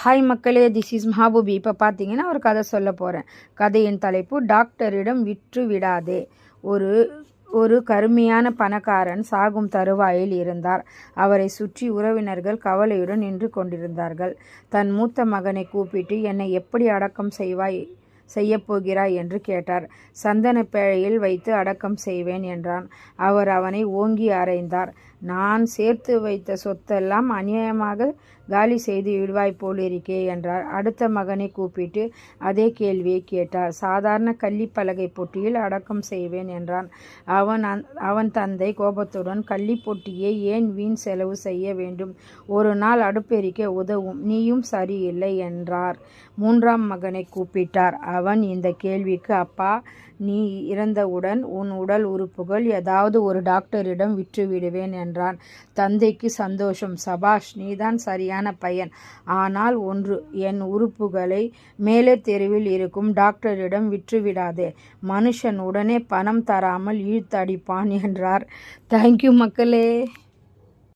Hi மக்களே, this is மஹபூபி. இப்போ பார்த்தீங்கன்னா ஒரு கதை சொல்ல போகிறேன். கதையின் தலைப்பு டாக்டரிடம் விற்று விடாதே. ஒரு ஒரு கருமையான பணக்காரன் சாகும் தருவாயில் இருந்தார். அவரை சுற்றி உறவினர்கள் கவலையுடன் நின்று கொண்டிருந்தார்கள். தன் மூத்த மகனை கூப்பிட்டு, என்னை எப்படி அடக்கம் செய்யப்போகிறாய் என்று கேட்டார். சந்தன பேழையில் வைத்து அடக்கம் செய்வேன் என்றான். அவர் அவனை ஓங்கி அறைந்தார். நான் சேர்த்து வைத்த சொத்தெல்லாம் அநியாயமாக காலி செய்து விடுவாய் போலிருக்கே என்றார். அடுத்த மகனை கூப்பிட்டு அதே கேள்வியை கேட்டார். சாதாரண கள்ளிப்பலகை பொட்டியில் அடக்கம் செய்வேன் என்றான். அவன் தந்தை கோபத்துடன், கள்ளிப்பொட்டியை ஏன் வீண் செலவு செய்ய வேண்டும்? ஒரு நாள் அடுப்பெரிக்க உதவும், நீயும் சரியில்லை என்றார். மூன்றாம் மகனை கூப்பிட்டார். அவன் இந்த கேள்விக்கு, அப்பா, நீ இறந்தவுடன் உன் உடல் உறுப்புகள் ஏதாவது ஒரு டாக்டரிடம் விற்றுவிடுவேன் என்றான். தந்தைக்கு சந்தோஷம். சபாஷ், நீதான் சரியான பையன். ஆனால் ஒன்று, என் உறுப்புகளை மேலே தெருவில் இருக்கும் டாக்டரிடம் விற்றுவிடாதே. மனுஷன் உடனே பணம் தராமல் இழுத்தடிப்பான் என்றார். தேங்க்யூ மக்களே.